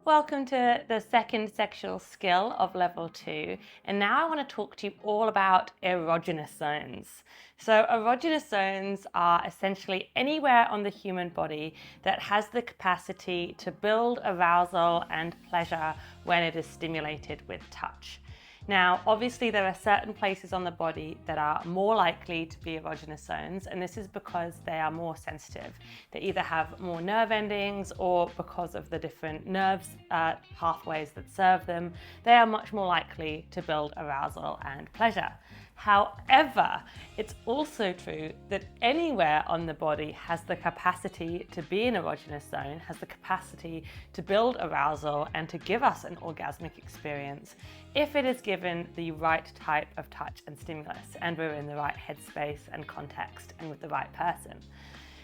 Welcome to the second sexual skill of level 2, and now I want to talk to you all about erogenous zones. So erogenous zones are essentially anywhere on the human body that has the capacity to build arousal and pleasure when it is stimulated with touch. Now, obviously there are certain places on the body that are more likely to be erogenous zones, and this is because they are more sensitive. They either have more nerve endings or because of the different nerves pathways that serve them, they are much more likely to build arousal and pleasure. However, it's also true that anywhere on the body has the capacity to be an erogenous zone, has the capacity to build arousal and to give us an orgasmic experience if it is given the right type of touch and stimulus and we're in the right headspace and context and with the right person.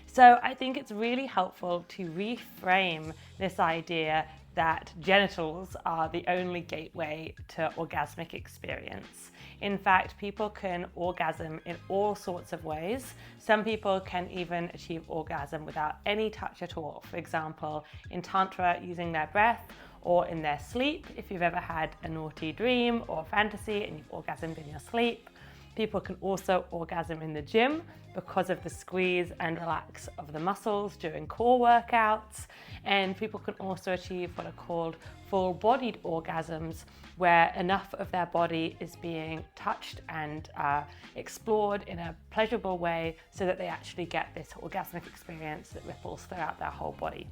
So I think it's really helpful to reframe this idea that genitals are the only gateway to orgasmic experience. In fact, people can orgasm in all sorts of ways. Some people can even achieve orgasm without any touch at all. For example, in Tantra, using their breath, or in their sleep, if you've ever had a naughty dream or fantasy and you've orgasmed in your sleep. People can also orgasm in the gym because of the squeeze and relax of the muscles during core workouts. And people can also achieve what are called full-bodied orgasms, where enough of their body is being touched and explored in a pleasurable way so that they actually get this orgasmic experience that ripples throughout their whole body.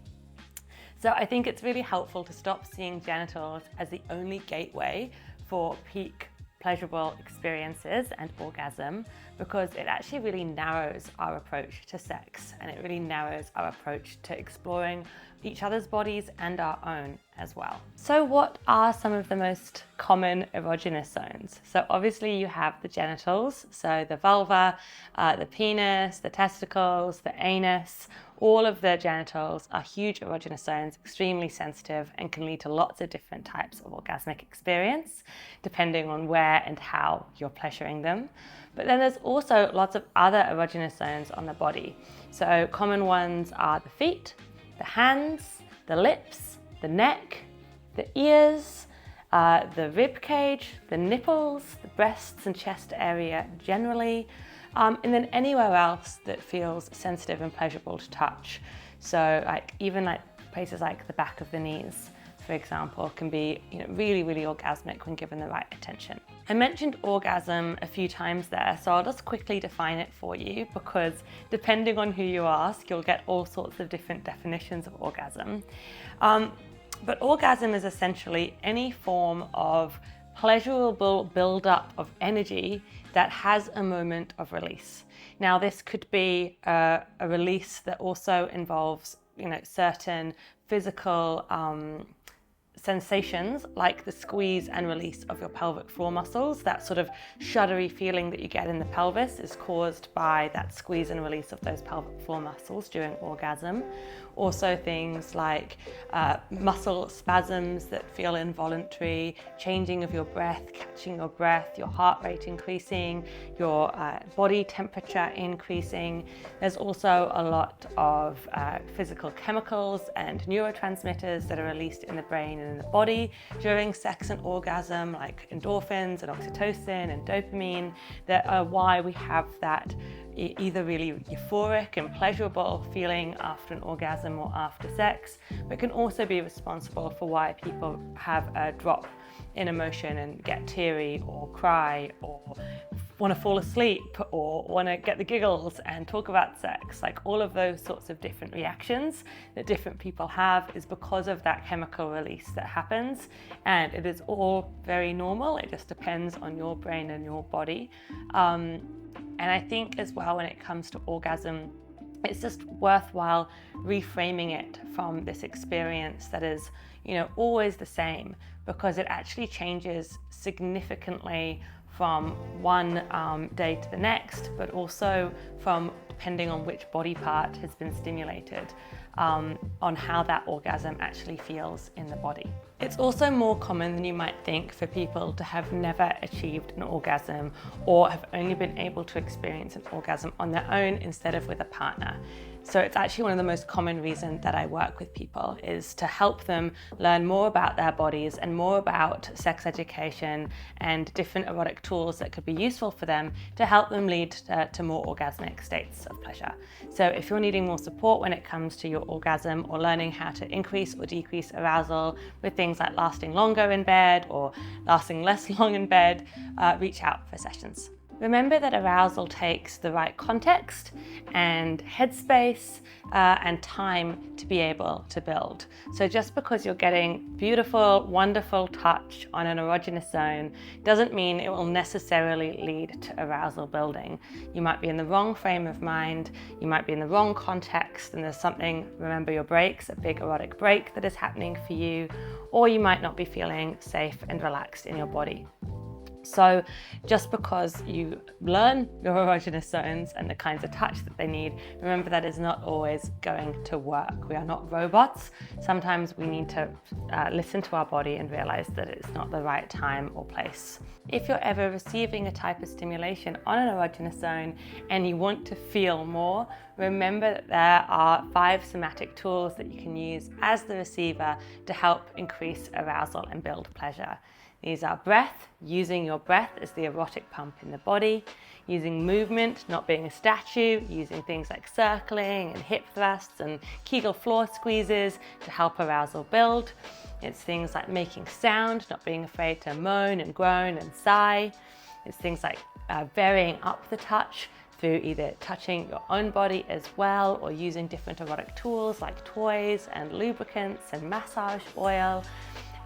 So I think it's really helpful to stop seeing genitals as the only gateway for peak pleasurable experiences and orgasm, because it actually really narrows our approach to sex, and it really narrows our approach to exploring each other's bodies and our own as well. So what are some of the most common erogenous zones? So obviously you have the genitals, so the vulva, the penis, the testicles, the anus. All of the genitals are huge erogenous zones, extremely sensitive, and can lead to lots of different types of orgasmic experience, depending on where and how you're pleasuring them. But then there's also lots of other erogenous zones on the body. So common ones are the feet, the hands, the lips, the neck, the ears, the rib cage, the nipples, the breasts and chest area generally, and then anywhere else that feels sensitive and pleasurable to touch. So even places like the back of the knees, for example, can be really, really orgasmic when given the right attention. I mentioned orgasm a few times there, so I'll just quickly define it for you, because depending on who you ask, you'll get all sorts of different definitions of orgasm. But orgasm is essentially any form of pleasurable build-up of energy that has a moment of release. Now, this could be a release that also involves certain physical sensations, like the squeeze and release of your pelvic floor muscles. That sort of shuddery feeling that you get in the pelvis is caused by that squeeze and release of those pelvic floor muscles during orgasm. Also things like muscle spasms that feel involuntary, changing of your breath, catching your breath, your heart rate increasing, your body temperature increasing. There's also a lot of physical chemicals and neurotransmitters that are released in the brain and in the body during sex and orgasm, like endorphins and oxytocin and dopamine, that are why we have that either really euphoric and pleasurable feeling after an orgasm or after sex, but can also be responsible for why people have a drop in emotion and get teary or cry or want to fall asleep or want to get the giggles and talk about sex. Like all of those sorts of different reactions that different people have is because of that chemical release that happens, and it is all very normal. It just depends on your brain and your body. And I think as well, when it comes to orgasm, it's just worthwhile reframing it from this experience that is, always the same, because it actually changes significantly from one day to the next, but also from depending on which body part has been stimulated, on how that orgasm actually feels in the body. It's also more common than you might think for people to have never achieved an orgasm or have only been able to experience an orgasm on their own instead of with a partner. So it's actually one of the most common reasons that I work with people, is to help them learn more about their bodies and more about sex education and different erotic tools that could be useful for them to help them lead to more orgasmic states of pleasure. So if you're needing more support when it comes to your orgasm, or learning how to increase or decrease arousal with things like lasting longer in bed or lasting less long in bed, reach out for sessions. Remember that arousal takes the right context and headspace and time to be able to build. So just because you're getting beautiful, wonderful touch on an erogenous zone doesn't mean it will necessarily lead to arousal building. You might be in the wrong frame of mind, you might be in the wrong context, and there's something, remember your breaks, a big erotic break that is happening for you, or you might not be feeling safe and relaxed in your body. So just because you learn your erogenous zones and the kinds of touch that they need, remember that is not always going to work. We are not robots. Sometimes we need to listen to our body and realize that it's not the right time or place. If you're ever receiving a type of stimulation on an erogenous zone and you want to feel more, remember that there are 5 somatic tools that you can use as the receiver to help increase arousal and build pleasure. These are breath, using your breath as the erotic pump in the body, using movement, not being a statue, using things like circling and hip thrusts and Kegel floor squeezes to help arousal build. It's things like making sound, not being afraid to moan and groan and sigh. It's things like varying up the touch through either touching your own body as well, or using different erotic tools like toys and lubricants and massage oil.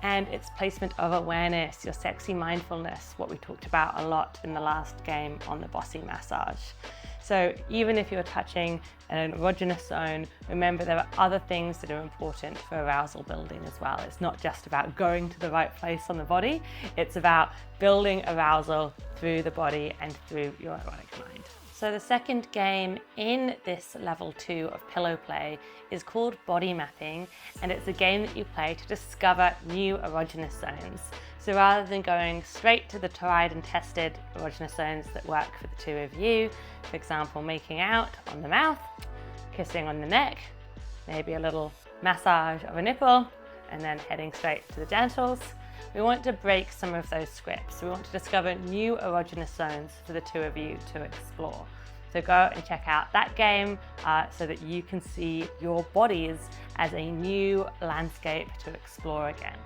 And it's placement of awareness, your sexy mindfulness, what we talked about a lot in the last game on the bossy massage. So even if you're touching an erogenous zone, remember there are other things that are important for arousal building as well. It's not just about going to the right place on the body, it's about building arousal through the body and through your erotic mind. So the second game in this level 2 of pillow play is called body mapping, and it's a game that you play to discover new erogenous zones. So rather than going straight to the tried and tested erogenous zones that work for the two of you, for example, making out on the mouth, kissing on the neck, maybe a little massage of a nipple, and then heading straight to the genitals, we want to break some of those scripts. We want to discover new erogenous zones for the two of you to explore. So go and check out that game so that you can see your bodies as a new landscape to explore again.